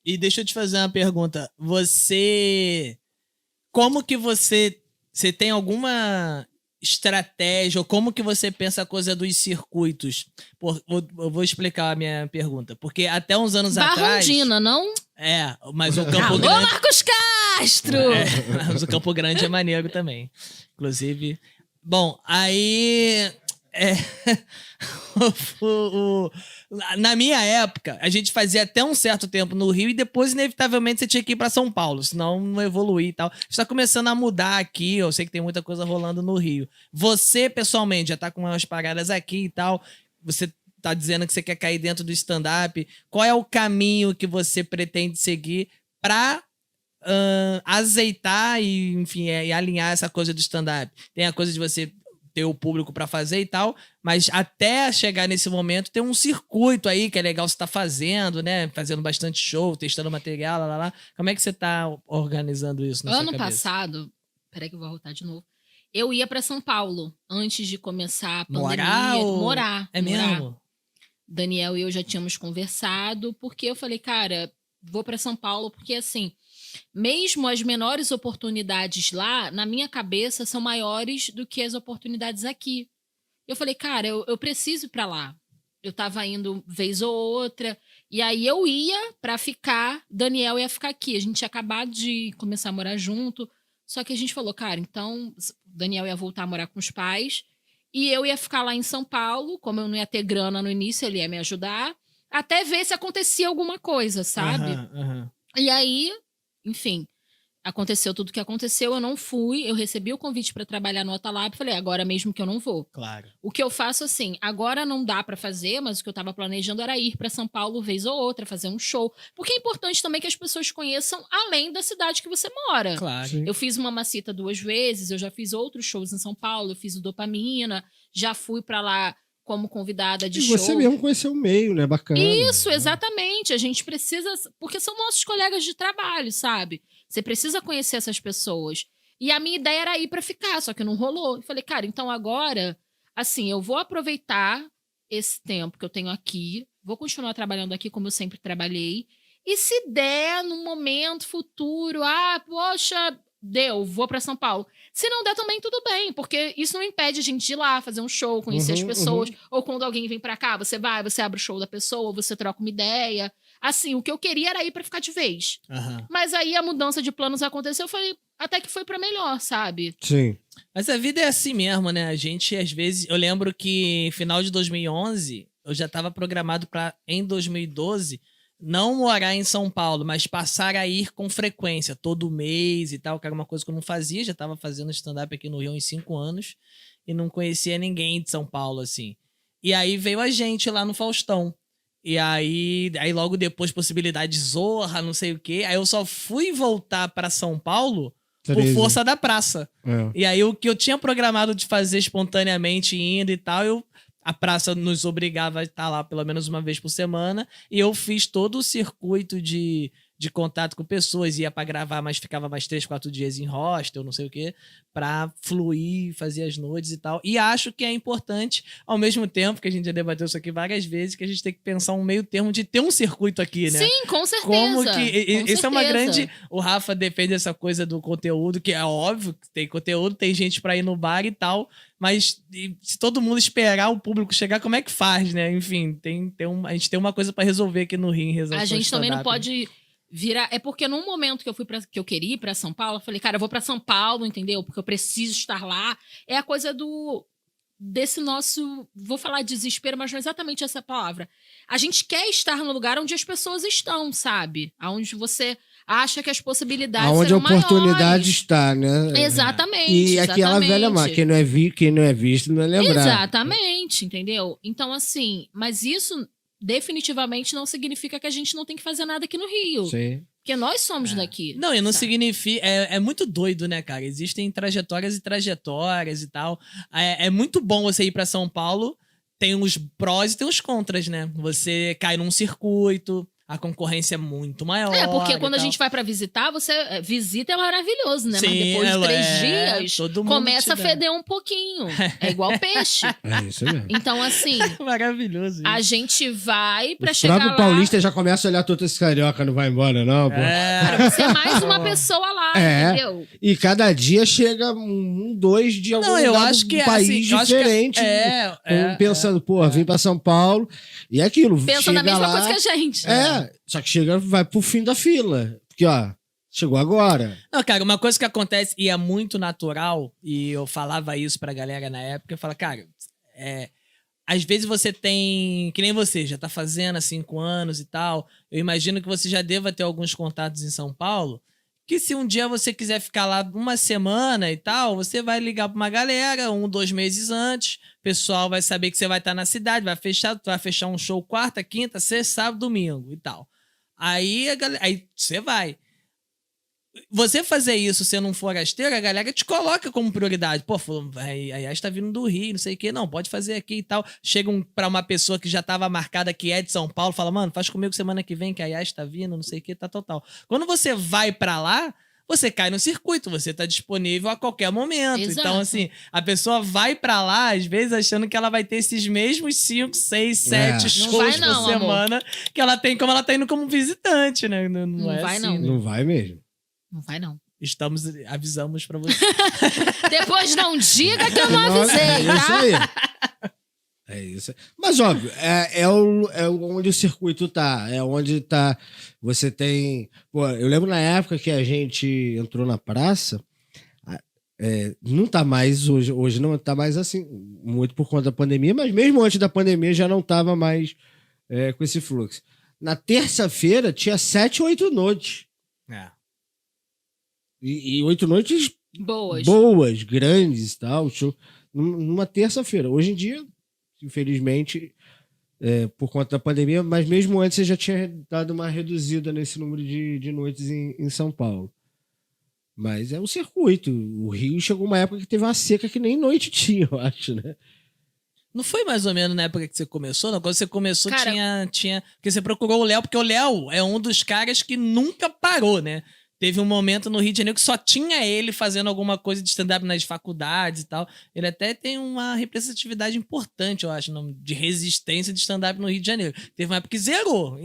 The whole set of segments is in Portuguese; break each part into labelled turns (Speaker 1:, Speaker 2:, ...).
Speaker 1: E deixa eu te fazer uma pergunta. Como que você tem alguma estratégia ou como que você pensa a coisa dos circuitos? Eu vou explicar a minha pergunta. Porque até uns anos atrás...
Speaker 2: Barrondina, não?
Speaker 1: Mas o Campo
Speaker 2: Alô,
Speaker 1: Grande...
Speaker 2: Marcos Castro!
Speaker 1: Mas o Campo Grande é maneiro também. Inclusive... Bom, aí... Na minha época, a gente fazia até um certo tempo no Rio e depois, inevitavelmente, você tinha que ir pra São Paulo, senão não evoluía e tal. Está começando a mudar aqui, eu sei que tem muita coisa rolando no Rio. Você, pessoalmente, já tá com umas paradas aqui e tal, você tá dizendo que você quer cair dentro do stand-up. Qual é o caminho que você pretende seguir pra azeitar e, enfim, e alinhar essa coisa do stand-up? Tem a coisa de você ter o público pra fazer e tal, mas até chegar nesse momento tem um circuito aí que é legal você tá fazendo, né? Fazendo bastante show, testando material, lá. Como é que você tá organizando isso na sua cabeça?
Speaker 2: Ano passado, peraí que eu vou voltar de novo. Eu ia pra São Paulo antes de começar a pandemia. Morar.
Speaker 1: Mesmo?
Speaker 2: Daniel e eu já tínhamos conversado, porque eu falei, cara, vou pra São Paulo, porque assim, mesmo as menores oportunidades lá, na minha cabeça, são maiores do que as oportunidades aqui. Eu falei, cara, eu preciso ir pra lá. Eu tava indo vez ou outra, e aí eu ia pra ficar, Daniel ia ficar aqui. A gente tinha acabado de começar a morar junto, só que a gente falou, cara, então Daniel ia voltar a morar com os pais, e eu ia ficar lá em São Paulo, como eu não ia ter grana no início, ele ia me ajudar, até ver se acontecia alguma coisa, sabe? E aí, enfim, aconteceu tudo o que aconteceu, eu não fui, eu recebi o convite para trabalhar no Otalab, falei, agora mesmo que eu não vou.
Speaker 1: Claro.
Speaker 2: O que eu faço assim, agora não dá para fazer, mas o que eu tava planejando era ir para São Paulo vez ou outra, fazer um show, porque é importante também que as pessoas conheçam além da cidade que você mora.
Speaker 1: Claro.
Speaker 3: Sim.
Speaker 2: Eu fiz uma Mamacita 2 vezes, eu já fiz outros shows em São Paulo, eu fiz o Dopamina, já fui para lá como convidada de show.
Speaker 3: E você mesmo conheceu o meio, né? Bacana.
Speaker 2: Isso, exatamente. A gente precisa... Porque são nossos colegas de trabalho, sabe? Você precisa conhecer essas pessoas. E a minha ideia era ir pra ficar, só que não rolou. Eu falei, cara, então agora, assim, eu vou aproveitar esse tempo que eu tenho aqui, vou continuar trabalhando aqui como eu sempre trabalhei, e se der num momento futuro, poxa, deu, vou pra São Paulo. Se não der também, tudo bem, porque isso não impede a gente de ir lá, fazer um show, conhecer as pessoas, ou quando alguém vem pra cá, você vai, você abre o show da pessoa, você troca uma ideia. Assim, o que eu queria era ir pra ficar de vez. Mas aí a mudança de planos aconteceu, eu falei, até que foi pra melhor, sabe?
Speaker 3: Sim.
Speaker 1: Mas a vida é assim mesmo, né? A gente, às vezes... Eu lembro que final de 2011, eu já tava programado pra, em 2012, não morar em São Paulo, mas passar a ir com frequência, todo mês e tal, que era uma coisa que eu não fazia, já tava fazendo stand-up aqui no Rio há uns 5 anos, e não conhecia ninguém de São Paulo, assim. E aí veio a gente lá no Faustão. E aí logo depois, possibilidade Zorra, não sei o quê. Aí eu só fui voltar pra São Paulo por força da praça. E aí o que eu tinha programado de fazer espontaneamente indo e tal, a praça nos obrigava a estar lá pelo menos uma vez por semana. E eu fiz todo o circuito de contato com pessoas, ia pra gravar, mas ficava mais 3, 4 dias em hostel, não sei o quê, pra fluir, fazer as noites e tal. E acho que é importante, ao mesmo tempo, que a gente já debateu isso aqui várias vezes, que a gente tem que pensar um meio termo de ter um circuito aqui, né?
Speaker 2: Sim, com certeza.
Speaker 1: Como que...
Speaker 2: Com
Speaker 1: isso é uma
Speaker 2: certeza.
Speaker 1: grande... O Rafa defende essa coisa do conteúdo, que é óbvio que tem conteúdo, tem gente pra ir no bar e tal, mas se todo mundo esperar o público chegar, como é que faz, né? Enfim, a gente tem uma coisa pra resolver aqui no Rio em relação
Speaker 2: A gente também não
Speaker 1: stand-up,
Speaker 2: pode... virar. É porque num momento que eu queria ir pra São Paulo, eu falei, cara, eu vou pra São Paulo, entendeu? Porque eu preciso estar lá. É a coisa desse nosso, vou falar desespero, mas não é exatamente essa palavra. A gente quer estar no lugar onde as pessoas estão, sabe? Onde você acha que as possibilidades
Speaker 3: Aonde a
Speaker 2: serão
Speaker 3: oportunidade
Speaker 2: maiores.
Speaker 3: está, né?
Speaker 2: Exatamente.
Speaker 3: E aquela velha máquina, quem não é visto não é lembrado.
Speaker 2: Exatamente, entendeu? Então, assim, mas isso definitivamente não significa que a gente não tem que fazer nada aqui no Rio.
Speaker 3: Sim.
Speaker 2: Porque nós somos daqui.
Speaker 1: Não, e não
Speaker 2: sabe?
Speaker 1: significa... É muito doido, né, cara? Existem trajetórias e trajetórias e tal. É muito bom você ir pra São Paulo. Tem os prós e tem os contras, né? Você cai num circuito, a concorrência é muito maior.
Speaker 2: Porque quando
Speaker 1: e
Speaker 2: a
Speaker 1: tal.
Speaker 2: gente vai pra visitar, visita é maravilhoso, né?
Speaker 1: Sim,
Speaker 2: Mas depois de 3 dias,
Speaker 1: todo mundo
Speaker 2: começa a
Speaker 1: te dá.
Speaker 2: feder um pouquinho. É igual peixe.
Speaker 3: É isso mesmo.
Speaker 2: Então, assim,
Speaker 1: Maravilhoso isso.
Speaker 2: a gente vai pra
Speaker 3: O
Speaker 2: chegar
Speaker 3: próprio
Speaker 2: lá...
Speaker 3: paulista já começa a olhar todo esse carioca, não vai embora, não, pô.
Speaker 2: Cara, você é mais uma pessoa lá,
Speaker 3: É.
Speaker 2: entendeu?
Speaker 3: E cada dia chega 2 de algum
Speaker 1: Não, eu
Speaker 3: lugar
Speaker 1: acho
Speaker 3: do
Speaker 1: que é
Speaker 3: país
Speaker 1: assim, eu acho que
Speaker 3: diferente. Pensando, pô, vim pra São Paulo e é aquilo.
Speaker 2: Pensa
Speaker 3: chega
Speaker 2: na mesma
Speaker 3: lá,
Speaker 2: coisa que a gente.
Speaker 3: Só que chega, vai pro fim da fila. Porque, ó, chegou agora.
Speaker 1: Não, cara, uma coisa que acontece e é muito natural, e eu falava isso pra galera na época, eu falava, cara, às vezes você tem, que nem você, já tá fazendo há 5 anos e tal, eu imagino que você já deva ter alguns contatos em São Paulo, que se um dia você quiser ficar lá uma semana e tal, você vai ligar pra uma galera 1, 2 meses antes, o pessoal vai saber que você vai estar na cidade, vai fechar um show quarta, quinta, sexta, sábado, domingo e tal. Aí você vai. Você fazer isso sendo um forasteiro, a galera te coloca como prioridade. Pô, a Yas tá vindo do Rio, não sei o quê. Não, pode fazer aqui e tal. Chegam pra uma pessoa que já tava marcada, que é de São Paulo, fala, mano, faz comigo semana que vem, que a Yas tá vindo, não sei o quê, tá total. Quando você vai pra lá, você cai no circuito, você tá disponível a qualquer momento.
Speaker 2: Exato.
Speaker 1: Então, assim, a pessoa vai pra lá, às vezes, achando que ela vai ter esses mesmos 5, 6, 7 shows
Speaker 2: Não vai
Speaker 1: por
Speaker 2: não,
Speaker 1: semana que ela tem, como ela tá indo como visitante, né? Não é
Speaker 2: vai
Speaker 1: assim,
Speaker 2: não.
Speaker 1: né?
Speaker 3: Não vai mesmo.
Speaker 2: Não vai, não.
Speaker 1: Avisamos pra você.
Speaker 2: Depois não diga que eu não avisei,
Speaker 3: É isso
Speaker 2: tá?
Speaker 3: aí. É isso. Mas, óbvio, é onde o circuito tá. É onde tá. Você tem. Pô, eu lembro na época que a gente entrou na praça. Não tá mais hoje. Hoje não tá mais assim. Muito por conta da pandemia, mas mesmo antes da pandemia já não tava mais com esse fluxo. Na terça-feira tinha 7, 8 noites. E 8 noites boas, grandes e tal. Show, numa terça-feira. Hoje em dia, infelizmente, por conta da pandemia, mas mesmo antes você já tinha dado uma reduzida nesse número de noites em São Paulo. Mas é um circuito. O Rio chegou uma época que teve uma seca que nem noite tinha, eu acho, né?
Speaker 1: Não foi mais ou menos na época que você começou? Não? Quando você começou,
Speaker 2: Cara,
Speaker 1: tinha... Porque você procurou o Léo, porque o Léo é um dos caras que nunca parou, né? Teve um momento no Rio de Janeiro que só tinha ele fazendo alguma coisa de stand-up nas faculdades e tal. Ele até tem uma representatividade importante, eu acho, de resistência de stand-up no Rio de Janeiro. Teve uma época que zerou.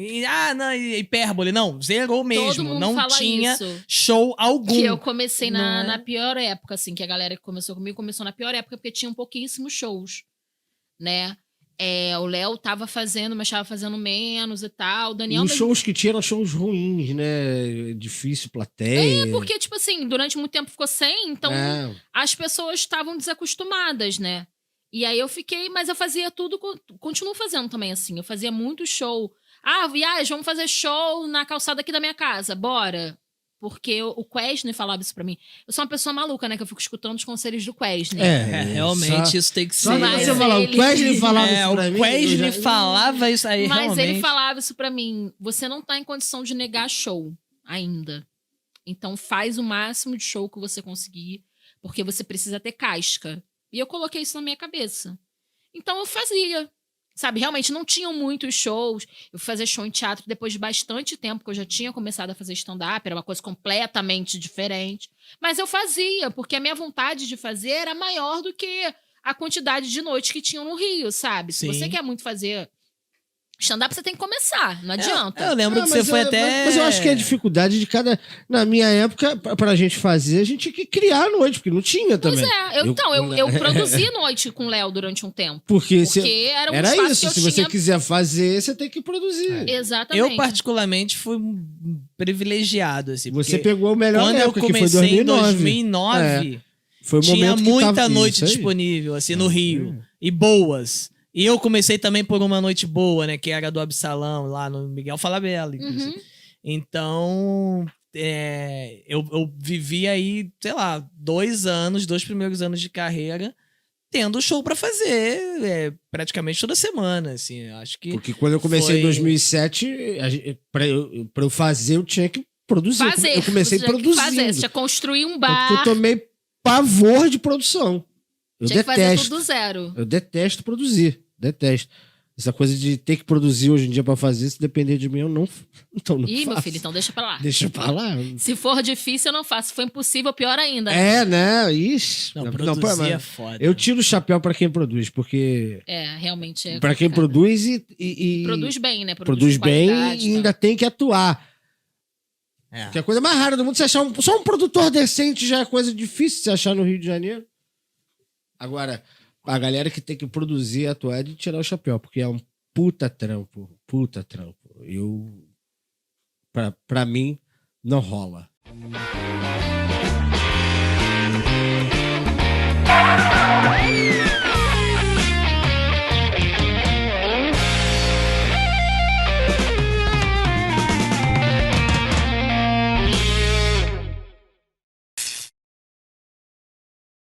Speaker 1: Não, hipérbole. Não, zerou mesmo.
Speaker 2: Todo mundo
Speaker 1: não
Speaker 2: fala
Speaker 1: tinha
Speaker 2: isso.
Speaker 1: show algum.
Speaker 2: Que eu comecei
Speaker 1: Não é?
Speaker 2: na pior época, assim, que a galera que começou comigo começou na pior época, porque tinham pouquíssimos shows, né? O Léo tava fazendo, mas tava fazendo menos e tal. O Daniel...
Speaker 3: E os shows que tinham eram shows ruins, né? Difícil plateia.
Speaker 2: Porque, tipo assim, durante muito tempo ficou sem, então as pessoas estavam desacostumadas, né? E aí eu fiquei, mas eu fazia tudo, continuo fazendo também, assim. Eu fazia muito show. Viagem, vamos fazer show na calçada aqui da minha casa, bora. Porque o Quesne falava isso pra mim. Eu sou uma pessoa maluca, né? Que eu fico escutando os conselhos do Quesne.
Speaker 1: Realmente, isso tem que ser.
Speaker 3: Só
Speaker 2: Mas
Speaker 3: você falar, o Quesne falava isso pra mim.
Speaker 1: O Quesne falava isso aí,
Speaker 2: Mas
Speaker 1: realmente.
Speaker 2: ele falava isso pra mim. Você não tá em condição de negar show ainda. Então faz o máximo de show que você conseguir, porque você precisa ter casca. E eu coloquei isso na minha cabeça. Então eu fazia. Sabe, realmente não tinham muitos shows. Eu fazia show em teatro depois de bastante tempo, que eu já tinha começado a fazer stand-up, era uma coisa completamente diferente. Mas eu fazia, porque a minha vontade de fazer era maior do que a quantidade de noites que tinham no Rio, sabe? Se você quer muito fazer stand-up, você tem que começar, não adianta.
Speaker 1: Eu lembro que você foi até...
Speaker 3: Mas eu acho que a dificuldade de cada... Na minha época, pra gente fazer, a gente tinha que criar a noite, porque não tinha também.
Speaker 2: Pois eu produzi noite com o Léo durante um tempo.
Speaker 3: Porque
Speaker 2: era um
Speaker 3: era
Speaker 2: espaço
Speaker 3: isso,
Speaker 2: que eu
Speaker 3: se você
Speaker 2: tinha...
Speaker 3: quiser fazer, você tem que produzir.
Speaker 2: Exatamente.
Speaker 1: Eu, particularmente, fui privilegiado, assim.
Speaker 3: Você pegou o melhor
Speaker 1: quando
Speaker 3: época,
Speaker 1: eu comecei
Speaker 3: que foi 2009.
Speaker 1: em 2009,
Speaker 3: Foi o
Speaker 1: tinha
Speaker 3: momento que
Speaker 1: muita
Speaker 3: tava...
Speaker 1: noite
Speaker 3: Isso aí.
Speaker 1: disponível, assim, no Rio. E boas. E eu comecei também por uma noite boa, né? Que era do Absalão, lá no Miguel Falabella, inclusive. Então, eu vivi aí, sei lá, 2 primeiros anos de carreira, tendo show pra fazer praticamente toda semana, assim. Acho que
Speaker 3: Porque quando eu comecei em 2007, pra eu fazer, eu tinha que produzir. Eu comecei produzindo.
Speaker 2: Você tinha que construir um
Speaker 3: Tanto
Speaker 2: bar.
Speaker 3: que eu tomei pavor de produção. Eu
Speaker 2: Tinha que fazer
Speaker 3: detesto.
Speaker 2: tudo do zero.
Speaker 3: Eu detesto produzir. Detesto. Essa coisa de ter que produzir hoje em dia pra fazer, se depender de mim, eu não. Então não
Speaker 2: Ih,
Speaker 3: faço.
Speaker 2: meu filho, então deixa pra lá.
Speaker 3: Deixa pra lá.
Speaker 2: Se for difícil, eu não faço. Se for impossível, pior ainda. Né?
Speaker 3: É, né? Ixi.
Speaker 1: Não, produzir
Speaker 3: mas
Speaker 1: é foda.
Speaker 3: eu tiro o chapéu pra quem produz, porque.
Speaker 2: Realmente é.
Speaker 3: Pra quem
Speaker 2: complicado.
Speaker 3: produz e
Speaker 2: Produz bem, né?
Speaker 3: produz
Speaker 2: com
Speaker 3: bem
Speaker 2: qualidade,
Speaker 3: e ainda
Speaker 2: tá?
Speaker 3: tem que atuar.
Speaker 1: É.
Speaker 3: Que é a coisa mais rara do mundo. Você achar só um produtor decente já é coisa difícil de se achar no Rio de Janeiro. Agora, a galera que tem que produzir e atuar é de tirar o chapéu, porque é um puta trampo. Pra mim, não rola.